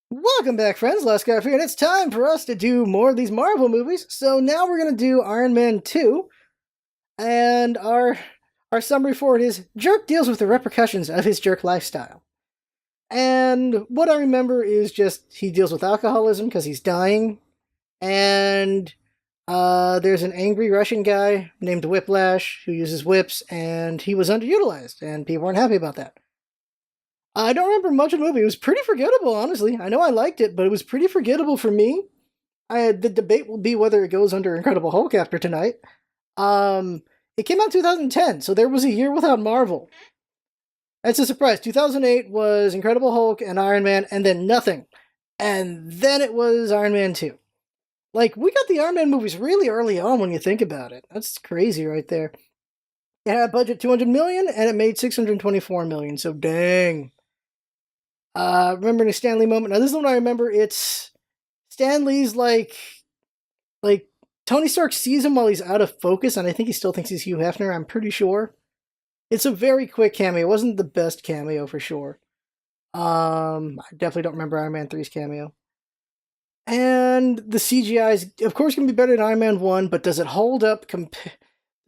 Welcome back, friends. LostScarf here, and it's time for us to do more of these Marvel movies. So now we're gonna do Iron Man 2, and our summary for it is Jerk deals with the repercussions of his jerk lifestyle. And what I remember is just he deals with alcoholism because he's dying, and there's an angry Russian guy named Whiplash who uses whips, and he was underutilized, and people weren't happy about that. I don't remember much of the movie. It was pretty forgettable, honestly. I know I liked it, but it was pretty forgettable for me. The debate will be whether it goes under Incredible Hulk after tonight. It came out in 2010, so there was a year without Marvel. That's a surprise. 2008 was Incredible Hulk and Iron Man, and then nothing. And then it was Iron Man 2. Like, we got the Iron Man movies really early on when you think about it. That's crazy right there. It had a budget 200 million, and it made 624 million, so dang. Remembering a Stan Lee moment. Now, this is one I remember. It's Stan Lee's like Tony Stark sees him while he's out of focus, and I think he still thinks he's Hugh Hefner. I'm pretty sure. It's a very quick cameo. It wasn't the best cameo for sure. I definitely don't remember Iron Man 3's cameo. And the CGI is, of course, going to be better than Iron Man 1, but does it hold up?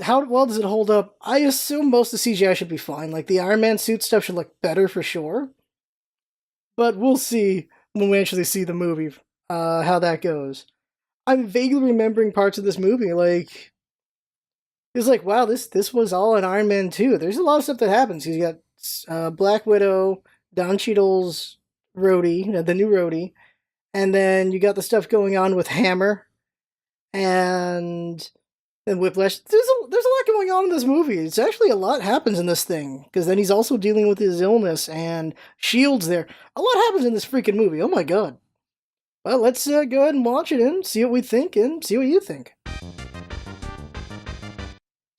How well does it hold up? I assume most of the CGI should be fine. Like, the Iron Man suit stuff should look better for sure. But we'll see when we actually see the movie how that goes. I'm vaguely remembering parts of this movie, like it's like, wow, this was all in Iron Man 2. There's a lot of stuff that happens. You got Black Widow, Don Cheadle's Rhodey, the new Rhodey, and then you got the stuff going on with Hammer and Whiplash. There's a lot going on in this movie. It's actually a lot happens in this thing because then he's also dealing with his illness and Shield's there. A lot happens in this freaking movie. Oh my god. Well, let's go ahead and watch it and see what we think and see what you think.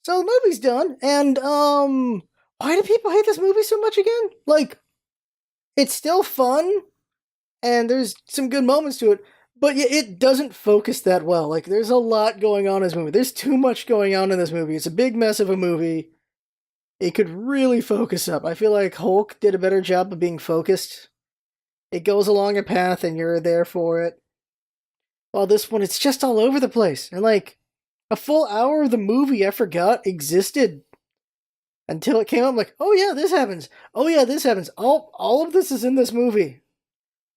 So the movie's done, and why do people hate this movie so much again? Like, it's still fun, and there's some good moments to it, but it doesn't focus that well. Like, there's a lot going on in this movie. There's too much going on in this movie. It's a big mess of a movie. It could really focus up. I feel like Hulk did a better job of being focused. It goes along a path and you're there for it. While this one, it's just all over the place. And like, a full hour of the movie I forgot existed. Until it came up, I'm like, oh yeah, this happens. Oh yeah, this happens. All of this is in this movie.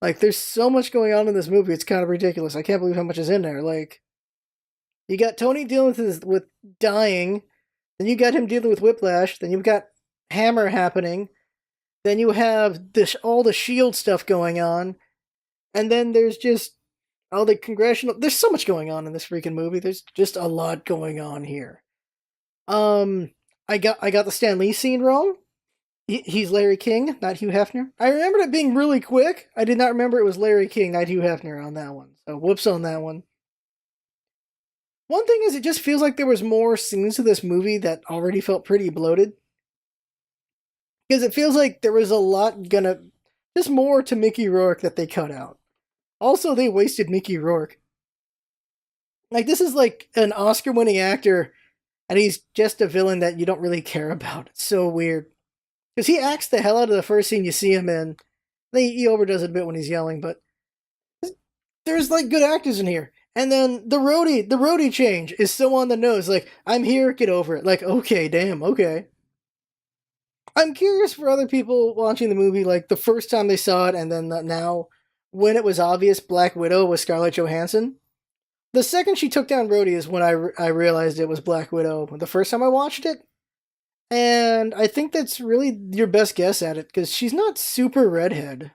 Like, there's so much going on in this movie, it's kind of ridiculous. I can't believe how much is in there. Like, you got Tony dealing with dying, then you got him dealing with Whiplash, then you've got Hammer happening, then you have all the Shield stuff going on, and then there's just all the congressional. There's so much going on in this freaking movie. There's just a lot going on here. I got the Stan Lee scene wrong. He's Larry King, not Hugh Hefner. I remembered it being really quick. I did not remember it was Larry King, not Hugh Hefner on that one. So whoops on that one. One thing is, it just feels like there was more scenes to this movie that already felt pretty bloated. Because it feels like there was a lot just more to Mickey Rourke that they cut out. Also, they wasted Mickey Rourke. Like, this is like an Oscar-winning actor, and he's just a villain that you don't really care about. It's so weird. Because he acts the hell out of the first scene you see him in. He overdoes it a bit when he's yelling, but there's like good actors in here. And then the roadie change is so on the nose. Like, I'm here, get over it. Like, okay, damn, okay. I'm curious for other people watching the movie, like the first time they saw it, and then now, when it was obvious Black Widow was Scarlett Johansson. The second she took down Rhodey is when I realized it was Black Widow. The first time I watched it, and I think that's really your best guess at it, because she's not super redhead.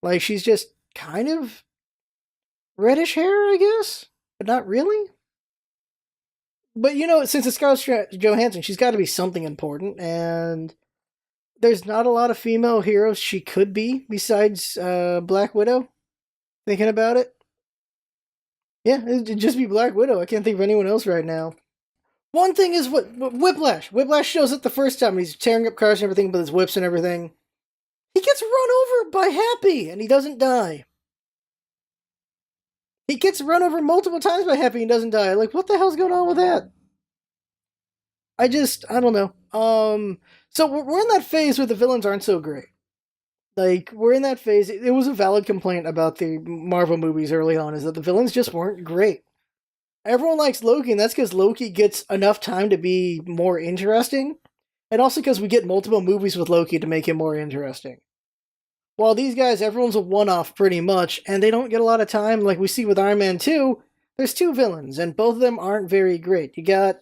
Like, she's just kind of reddish hair, I guess, but not really. But, since it's Scarlett Johansson, she's got to be something important, and there's not a lot of female heroes she could be besides Black Widow. Thinking about it. Yeah, it'd just be Black Widow. I can't think of anyone else right now. One thing is what Whiplash. Whiplash shows up the first time. He's tearing up cars and everything with his whips and everything. He gets run over by Happy, and he doesn't die. He gets run over multiple times by Happy and doesn't die. Like, what the hell's going on with that? I don't know. So we're in that phase where the villains aren't so great. Like, we're in that phase. It was a valid complaint about the Marvel movies early on, is that the villains just weren't great. Everyone likes Loki, and that's because Loki gets enough time to be more interesting, and also because we get multiple movies with Loki to make him more interesting. While these guys, everyone's a one-off pretty much, and they don't get a lot of time, like we see with Iron Man 2, there's two villains, and both of them aren't very great. You got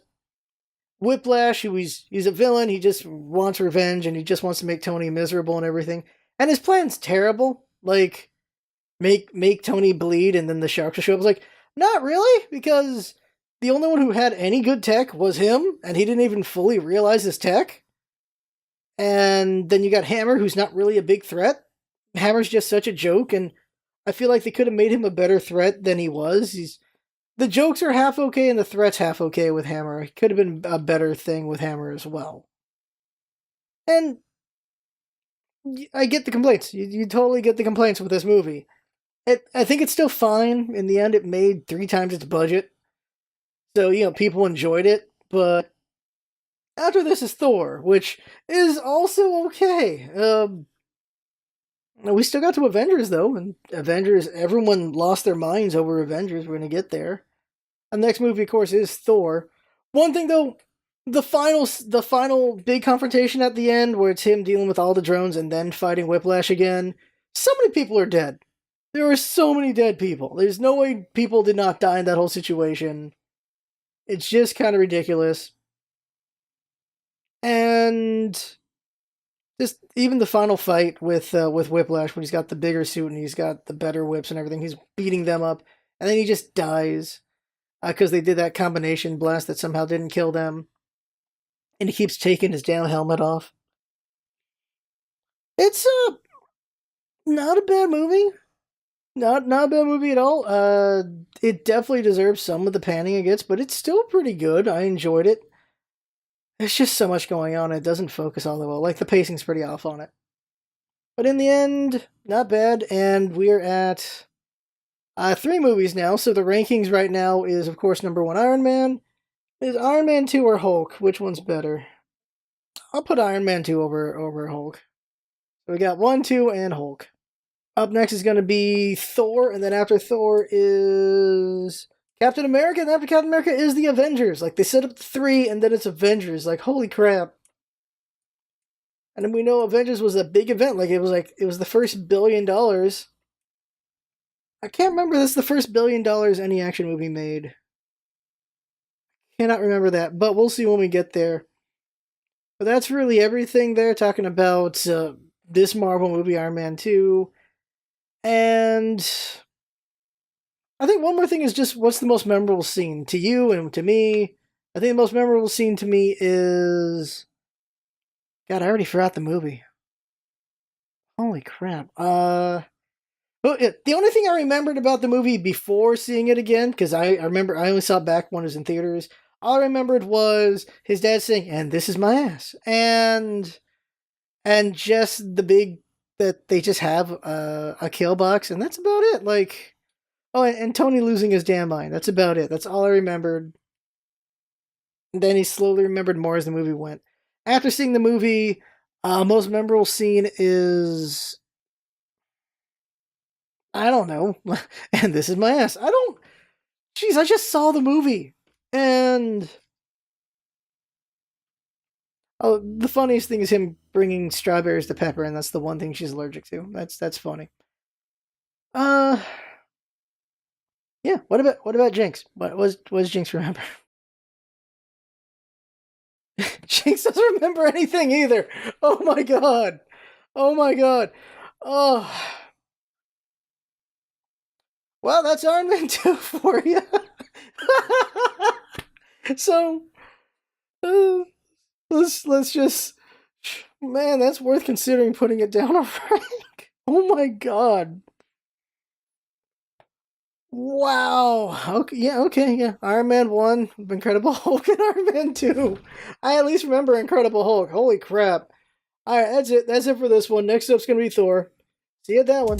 Whiplash, who he's a villain, he just wants revenge, and he just wants to make Tony miserable and everything. And his plan's terrible. Like, make Tony bleed, and then the sharks will show up. It's like, not really, because the only one who had any good tech was him, and he didn't even fully realize his tech. And then you got Hammer, who's not really a big threat. Hammer's just such a joke, and I feel like they could have made him a better threat than he was. The jokes are half okay, and the threat's half okay with Hammer. It could have been a better thing with Hammer as well. And I get the complaints. You totally get the complaints with this movie. I think it's still fine. In the end, it made 3 times its budget. So, people enjoyed it. But after this is Thor, which is also okay. We still got to Avengers, though. And Avengers, everyone lost their minds over Avengers. We're going to get there. And the next movie, of course, is Thor. One thing, though, the final big confrontation at the end, where it's him dealing with all the drones and then fighting Whiplash again, so many people are dead. There are so many dead people. There's no way people did not die in that whole situation. It's just kind of ridiculous. And just even the final fight with Whiplash, when he's got the bigger suit and he's got the better whips and everything, he's beating them up, and then he just dies because they did that combination blast that somehow didn't kill them. And he keeps taking his damn helmet off. It's not a bad movie. Not a bad movie at all. It definitely deserves some of the panning it gets, but it's still pretty good. I enjoyed it. There's just so much going on. It doesn't focus all that well. Like, the pacing's pretty off on it. But in the end, not bad. And we're at 3 movies now. So the rankings right now is, of course, number 1, Iron Man. Is Iron Man 2 or Hulk? Which one's better? I'll put Iron Man 2 over Hulk. So we got 1, 2, and Hulk. Up next is going to be Thor, and then after Thor is Captain America, and after Captain America is the Avengers. Like, they set up 3, and then it's Avengers. Like, holy crap. And then we know Avengers was a big event. Like, it was the first $1 billion. I can't remember if this is the first $1 billion any action movie made. Cannot remember that, but we'll see when we get there. But that's really everything there, talking about this Marvel movie, Iron Man 2. And I think one more thing is just, what's the most memorable scene to you and to me? I think the most memorable scene to me is... God, I already forgot the movie. Holy crap. The only thing I remembered about the movie before seeing it again, because I remember I only saw it back when it was in theaters, all I remembered was his dad saying, "And this is my ass." And just the big, that they just have a kill box, and that's about it. Like, oh, and Tony losing his damn mind. That's about it. That's all I remembered. And then he slowly remembered more as the movie went. After seeing the movie, most memorable scene is... I don't know. And this is my ass. Jeez, I just saw the movie. And... oh, the funniest thing is him bringing strawberries to Pepper, and that's the one thing she's allergic to. That's funny. Yeah. What about Jinx? What does Jinx remember? Jinx doesn't remember anything either. Oh my god. Oh my god. Oh. Well, that's Iron Man 2 for you. So, let's just... man, that's worth considering putting it down a rank. Oh my god. Wow. Okay, yeah. Iron Man 1, Incredible Hulk, and Iron Man 2. I at least remember Incredible Hulk. Holy crap. Alright, that's it. That's it for this one. Next up's gonna be Thor. See you at that one.